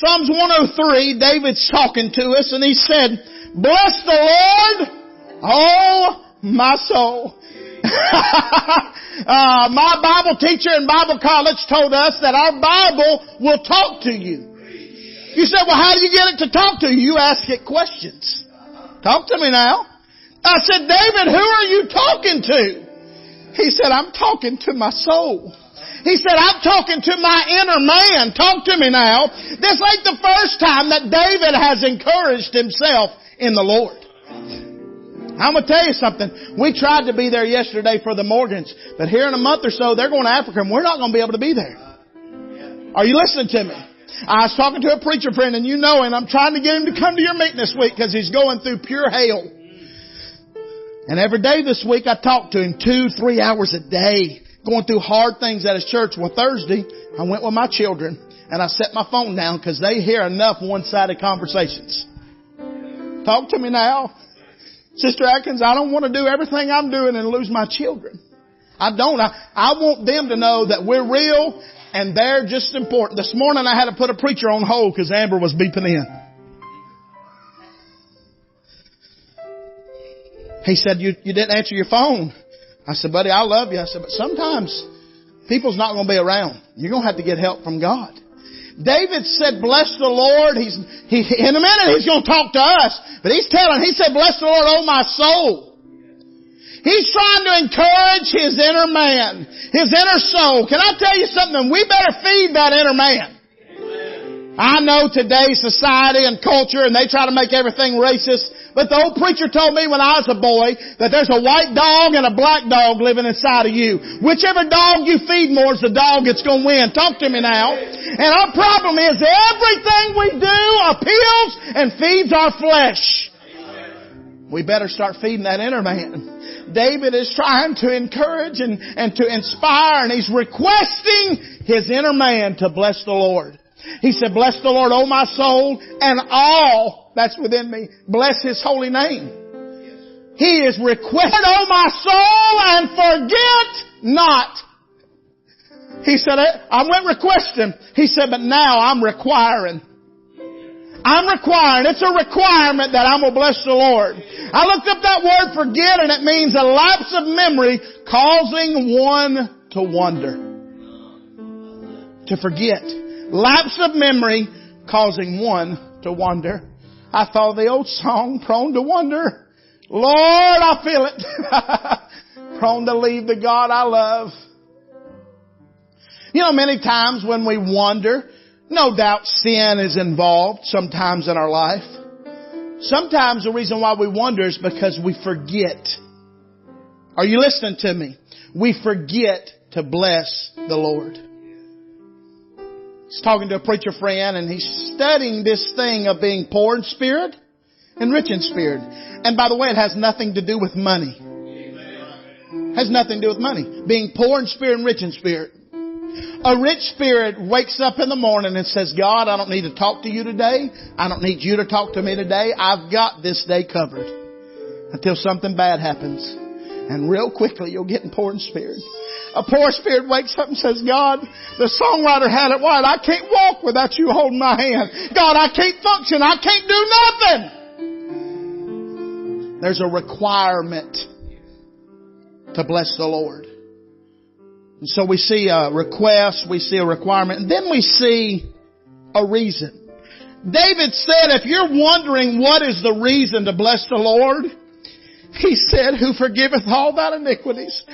Psalms 103, David's talking to us and he said, "Bless the Lord, oh my soul." My Bible teacher in Bible college told us that our Bible will talk to you. You said, "Well, how do you get it to talk to you?" You ask it questions. Talk to me now. I said, "David, who are you talking to?" He said, "I'm talking to my soul." He said, "I'm talking to my inner man." Talk to me now. This ain't the first time that David has encouraged himself in the Lord. I'm going to tell you something. We tried to be there yesterday for the Morgans, but here in a month or so, they're going to Africa and we're not going to be able to be there. Are you listening to me? I was talking to a preacher friend, and you know him. I'm trying to get him to come to your meeting this week because he's going through pure hell. And every day this week I talk to him 2-3 hours a day, going through hard things at his church. Well, Thursday I went with my children and I set my phone down because they hear enough one-sided conversations. Talk to me now. Sister Atkins, I don't want to do everything I'm doing and lose my children. I don't. I want them to know that we're real and they're just important. This morning I had to put a preacher on hold because Amber was beeping in. He said, you didn't answer your phone. I said, "Buddy, I love you." I said, "But sometimes people's not going to be around. You're going to have to get help from God." David said, "Bless the Lord." In a minute he's going to talk to us. But he said, "Bless the Lord, oh my soul." He's trying to encourage his inner man, his inner soul. Can I tell you something? We better feed that inner man. I know today's society and culture, and they try to make everything racist. But the old preacher told me when I was a boy that there's a white dog and a black dog living inside of you. Whichever dog you feed more is the dog that's going to win. Talk to me now. And our problem is everything we do appeals and feeds our flesh. We better start feeding that inner man. David is trying to encourage and to inspire, and he's requesting his inner man to bless the Lord. He said, "Bless the Lord, O my soul, and all that's within me. Bless His holy name." He is requesting, "O my soul, and forget not." He said, I went requesting. He said, but now I'm requiring. I'm requiring. It's a requirement that I'm going to bless the Lord. I looked up that word forget, and it means a lapse of memory causing one to wonder. To forget. Lapse of memory causing one to wonder. I thought of the old song, "Prone to Wonder." Lord, I feel it. Prone to leave the God I love. You know, many times when we wonder, no doubt sin is involved sometimes in our life. Sometimes the reason why we wonder is because we forget. Are you listening to me? We forget to bless the Lord. He's talking to a preacher friend and he's studying this thing of being poor in spirit and rich in spirit. And by the way, it has nothing to do with money. It has nothing to do with money. Being poor in spirit and rich in spirit. A rich spirit wakes up in the morning and says, "God, I don't need to talk to you today. I don't need you to talk to me today. I've got this day covered." Until something bad happens. And real quickly you'll get in poor in spirit. A poor spirit wakes up and says, "God, the songwriter had it right. I can't walk without you holding my hand. God, I can't function. I can't do nothing." There's a requirement to bless the Lord. And so we see a request, we see a requirement, and then we see a reason. David said, if you're wondering what is the reason to bless the Lord, he said, "Who forgiveth all thy iniquities."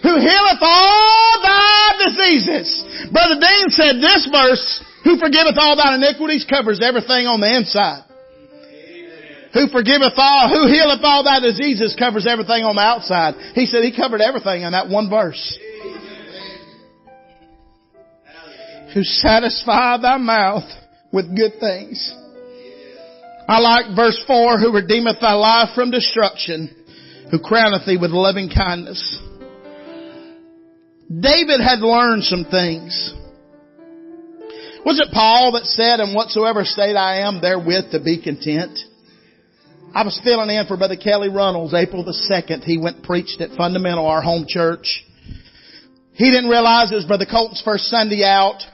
Who healeth all thy diseases. Brother Dean said this verse, "Who forgiveth all thy iniquities," covers everything on the inside. Who healeth all thy diseases covers everything on the outside. He said he covered everything in that one verse. Who satisfy thy mouth with good things. I like verse 4, "Who redeemeth thy life from destruction, who crowneth thee with loving kindness." David had learned some things. Was it Paul that said, "In whatsoever state I am, therewith to be content"? I was filling in for Brother Kelly Runnels, April the 2nd. He went and preached at Fundamental, our home church. He didn't realize it was Brother Colton's first Sunday out.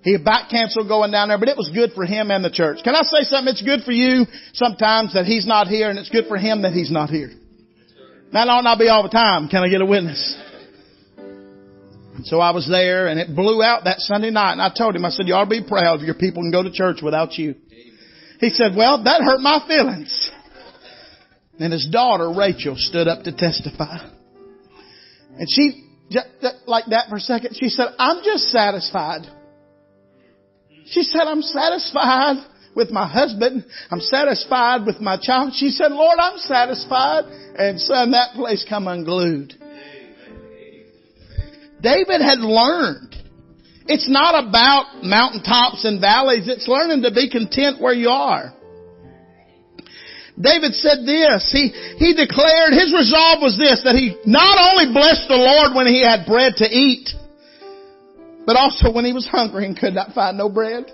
He about canceled going down there, but it was good for him and the church. Can I say something? It's good for you sometimes that he's not here, and it's good for him that he's not here. That ought not be all the time. Can I get a witness? So I was there, and it blew out that Sunday night, and I told him, I said, you ought to be proud your people can go to church without you. He said, well, that hurt my feelings. And his daughter, Rachel, stood up to testify. And she, just like that for a second, she said, I'm just satisfied. She said, I'm satisfied with my husband. I'm satisfied with my child. She said, Lord, I'm satisfied. And son, that place come unglued. David had learned. It's not about mountaintops and valleys. It's learning to be content where you are. David said this. He declared, his resolve was this, that he not only blessed the Lord when he had bread to eat, but also when he was hungry and could not find no bread.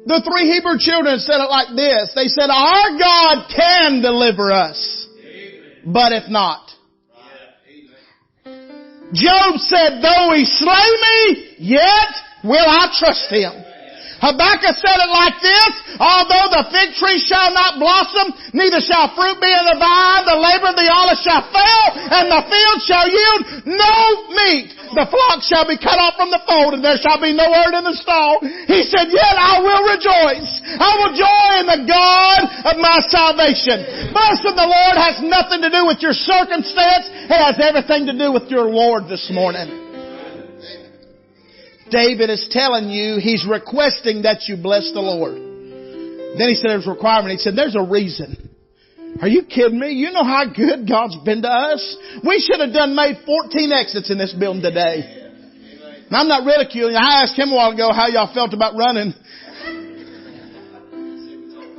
The three Hebrew children said it like this. They said, our God can deliver us, but if not. Job said, though he slay me, yet will I trust him. Habakkuk said it like this, although the fig tree shall not blossom, neither shall fruit be in the vine, the labor of the olive shall fail, and the field shall yield no meat. The flock shall be cut off from the fold, and there shall be no herd in the stall. He said, yet I will rejoice. I will joy in the God of my salvation. Blessing the Lord has nothing to do with your circumstance. It has everything to do with your Lord this morning. David is telling you, he's requesting that you bless the Lord. Then he said there's a requirement. He said there's a reason. Are you kidding me? You know how good God's been to us? We should have made 14 exits in this building today. And I'm not ridiculing. I asked him a while ago how y'all felt about running.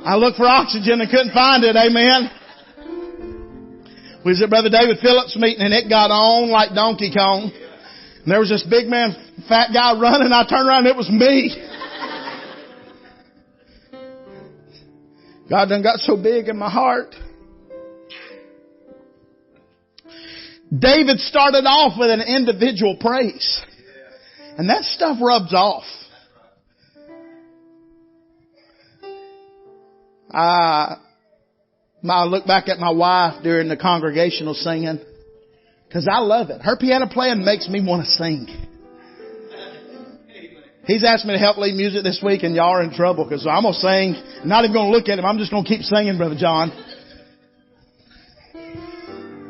I looked for oxygen and couldn't find it. Amen. We was at Brother David Phillips' meeting and it got on like Donkey Kong. And there was this big man, fat guy running. I turned around and it was me. God done got so big in my heart. David started off with an individual praise. And that stuff rubs off. I look back at my wife during the congregational singing. Because I love it. Her piano playing makes me want to sing. He's asked me to help lead music this week and y'all are in trouble because I'm going to sing. I'm not even going to look at him. I'm just going to keep singing, Brother John.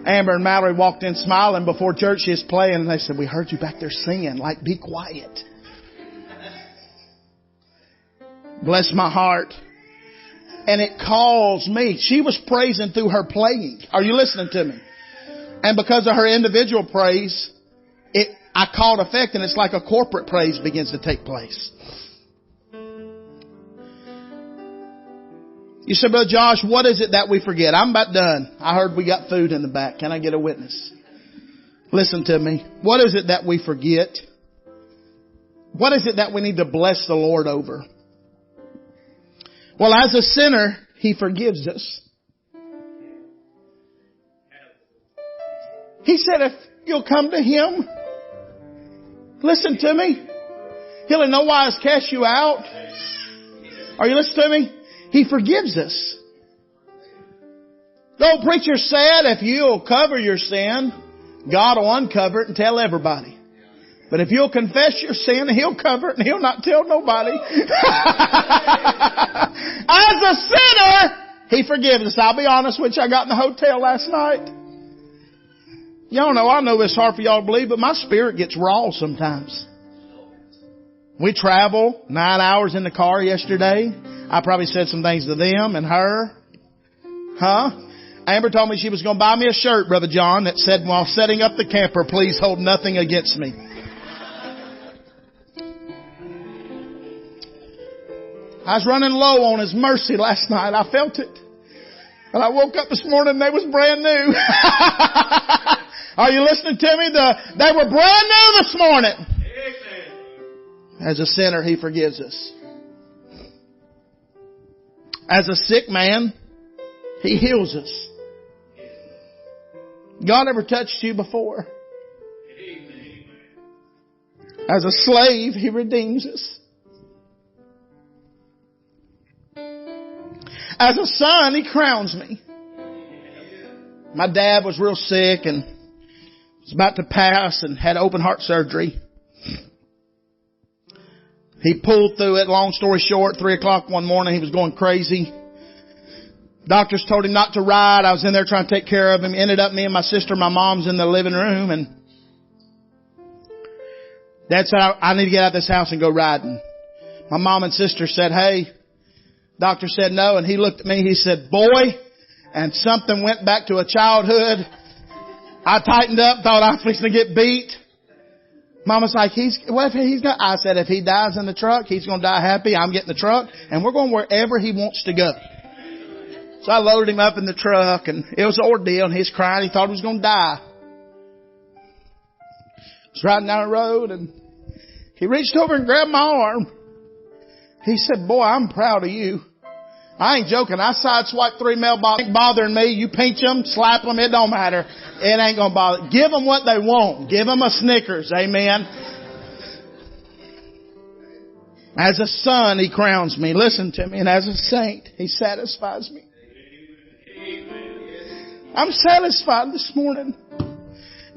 Amber and Mallory walked in smiling before church. She was playing and they said, we heard you back there singing. Like, be quiet. Bless my heart. And it calls me. She was praising through her playing. Are you listening to me? And because of her individual praise, I caught effect and it's like a corporate praise begins to take place. You said, Brother Josh, what is it that we forget? I'm about done. I heard we got food in the back. Can I get a witness? Listen to me. What is it that we forget? What is it that we need to bless the Lord over? Well, as a sinner, He forgives us. He said if you'll come to Him, listen to me, He'll in no wise cast you out. Are you listening to me? He forgives us. The old preacher said if you'll cover your sin, God will uncover it and tell everybody. But if you'll confess your sin, He'll cover it and He'll not tell nobody. As a sinner, He forgives us. I'll be honest with you, I got in the hotel last night. Y'all know, I know it's hard for y'all to believe, but my spirit gets raw sometimes. We travel 9 hours in the car yesterday. I probably said some things to them and her. Amber told me she was going to buy me a shirt, Brother John, that said, while setting up the camper, please hold nothing against me. I was running low on His mercy last night. I felt it. But I woke up this morning and they was brand new. Are you listening to me? They were brand new this morning. As a sinner, He forgives us. As a sick man, He heals us. God ever touched you before? As a slave, He redeems us. As a son, He crowns me. My dad was real sick and was about to pass and had open heart surgery. He pulled through it. Long story short, 3 o'clock one morning, he was going crazy. Doctors told him not to ride. I was in there trying to take care of him. Ended up me and my sister, my mom's in the living room, and Dad said, I need to get out of this house and go riding. My mom and sister said, hey. Doctor said no, and he looked at me, he said, boy, and something went back to a childhood. I tightened up, thought I was fixing to get beat. Mama's like, I said, if he dies in the truck, he's going to die happy. I'm getting the truck, and we're going wherever he wants to go. So I loaded him up in the truck, and it was an ordeal, and he's crying. He thought he was going to die. I was riding down the road, and he reached over and grabbed my arm. He said, boy, I'm proud of you. I ain't joking. I sideswiped 3 mailboxes. Ain't bothering me. You pinch them, slap them, it don't matter. It ain't going to bother. Give them what they want. Give them a Snickers. Amen. As a son, He crowns me. Listen to me. And as a saint, He satisfies me. I'm satisfied this morning.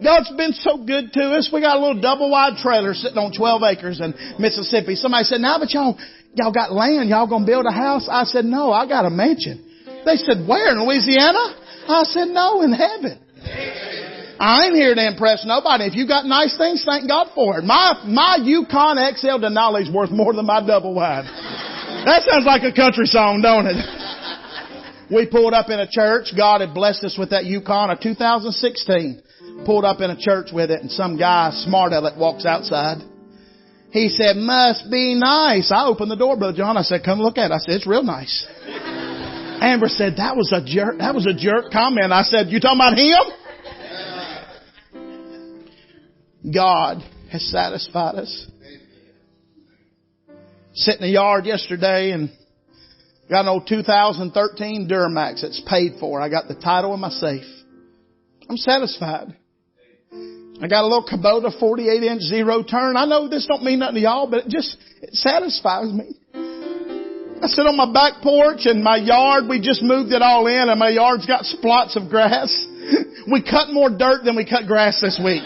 God's been so good to us. We got a little double-wide trailer sitting on 12 acres in Mississippi. Somebody said, now, but y'all got land. Y'all going to build a house? I said, no, I got a mansion. They said, where? In Louisiana? I said, no, in heaven. I ain't here to impress nobody. If you got nice things, thank God for it. My Yukon XL Denali is worth more than my double-wide. That sounds like a country song, don't it? We pulled up in a church. God had blessed us with that Yukon of 2016. Pulled up in a church with it, and some guy, smart aleck, walks outside. He said, must be nice. I opened the door, Brother John. I said, come look at it. I said, it's real nice. Amber said, that was a jerk. That was a jerk comment. I said, you talking about him? God has satisfied us. Sat in the yard yesterday and got an old 2013 Duramax. It's paid for. I got the title in my safe. I'm satisfied. I got a little Kubota 48-inch zero turn. I know this don't mean nothing to y'all, but it satisfies me. I sit on my back porch and my yard, we just moved it all in, and my yard's got splots of grass. We cut more dirt than we cut grass this week.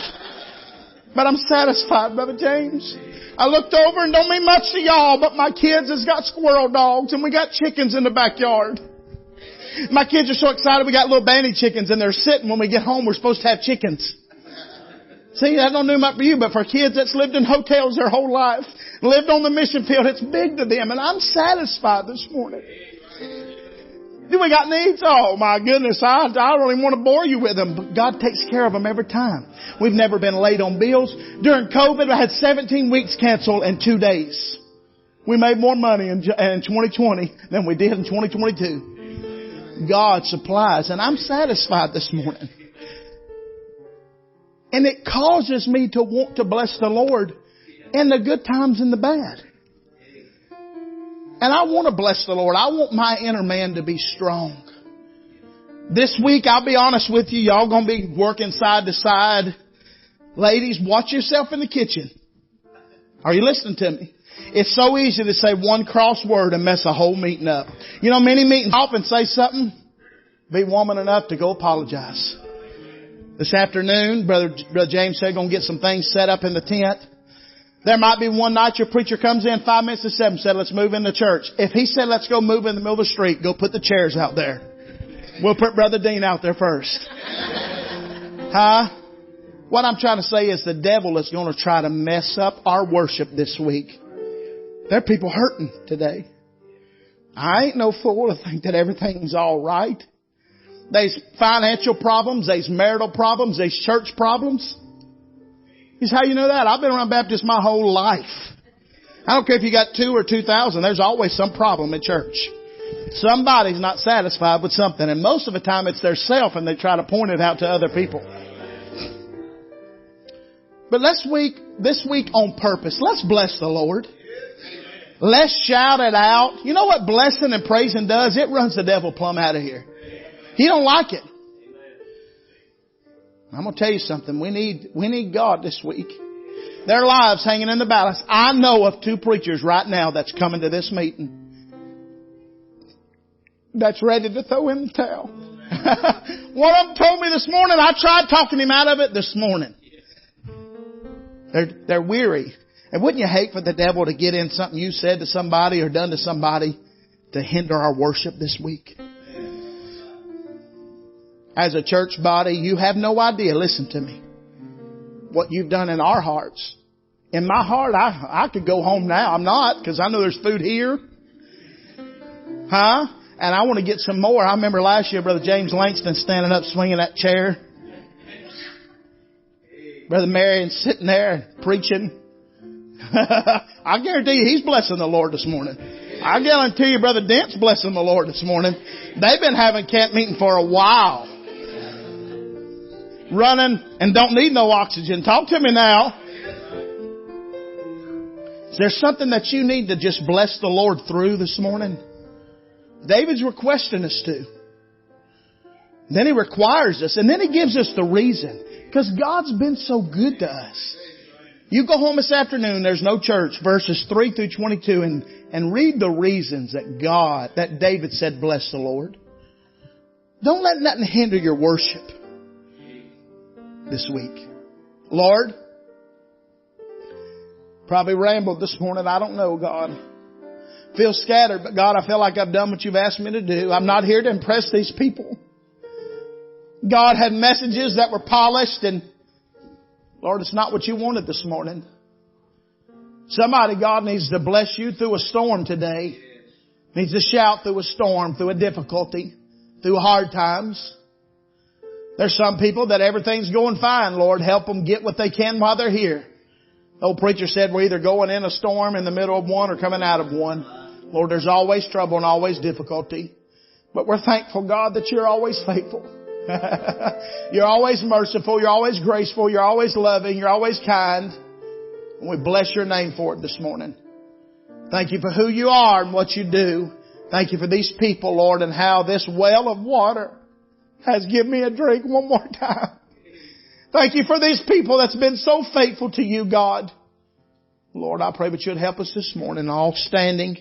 But I'm satisfied, Brother James. I looked over, and don't mean much to y'all, but my kids has got squirrel dogs, and we got chickens in the backyard. My kids are so excited we got little banty chickens, and they're sitting when we get home. We're supposed to have chickens. See, that don't do much for you, but for kids that's lived in hotels their whole life, lived on the mission field, it's big to them, and I'm satisfied this morning. Do we got needs? Oh my goodness, I don't even want to bore you with them, but God takes care of them every time. We've never been late on bills. During COVID, I had 17 weeks canceled in 2 days. We made more money in 2020 than we did in 2022. God supplies, and I'm satisfied this morning. And it causes me to want to bless the Lord in the good times and the bad. And I want to bless the Lord. I want my inner man to be strong. This week, I'll be honest with you, y'all going to be working side to side. Ladies, watch yourself in the kitchen. Are you listening to me? It's so easy to say one crossword and mess a whole meeting up. You know, many meetings often say something. Be woman enough to go apologize. This afternoon, Brother James said, going to get some things set up in the tent. There might be one night your preacher comes in 5 minutes to 7, said, let's move in the church. If he said, let's go move in the middle of the street, go put the chairs out there. We'll put Brother Dean out there first. Huh? What I'm trying to say is the devil is going to try to mess up our worship this week. There are people hurting today. I ain't no fool to think that everything's all right. There's financial problems, there's marital problems, there's church problems. Here's how you know that. I've been around Baptist my whole life. I don't care if you got 2 or 2,000, there's always some problem in church. Somebody's not satisfied with something, and most of the time it's their self, and they try to point it out to other people. But this week on purpose, let's bless the Lord. Let's shout it out. You know what blessing and praising does? It runs the devil plumb out of here. He don't like it. I'm going to tell you something. We need God this week. Their lives hanging in the balance. I know of 2 preachers right now that's coming to this meeting that's ready to throw in the towel. One of them told me this morning, I tried talking him out of it this morning. They're weary. And wouldn't you hate for the devil to get in something you said to somebody or done to somebody to hinder our worship this week? As a church body, you have no idea, listen to me, what you've done in our hearts. In my heart, I could go home now. I'm not, because I know there's food here. Huh? And I want to get some more. I remember last year, Brother James Langston standing up swinging that chair. Brother Marion sitting there and preaching. I guarantee you he's blessing the Lord this morning. I guarantee you Brother Dent's blessing the Lord this morning. They've been having camp meeting for a while. Running and don't need no oxygen. Talk to me now. Is there something that you need to just bless the Lord through this morning? David's requesting us to. Then he requires us. And then he gives us the reason. Because God's been so good to us. You go home this afternoon, there's no church, verses 3 through 22, and read the reasons that David said, bless the Lord. Don't let nothing hinder your worship this week. Lord, probably rambled this morning, I don't know, God. Feel scattered, but God, I feel like I've done what you've asked me to do. I'm not here to impress these people. God had messages that were polished and Lord, it's not what you wanted this morning. Somebody, God, needs to bless you through a storm today. Needs to shout through a storm, through a difficulty, through hard times. There's some people that everything's going fine. Lord, help them get what they can while they're here. The old preacher said we're either going in a storm in the middle of one or coming out of one. Lord, there's always trouble and always difficulty. But we're thankful, God, that you're always faithful. You're always merciful. You're always graceful. You're always loving. You're always kind. And we bless your name for it this morning. Thank you for who you are and what you do. Thank you for these people, Lord, and how this well of water has given me a drink one more time. Thank you for these people that's been so faithful to you, God. Lord, I pray that you'd help us this morning. All standing.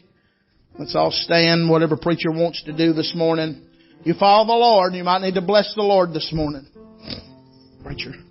Let's all stand, whatever preacher wants to do this morning. You follow the Lord, you might need to bless the Lord this morning. Preacher.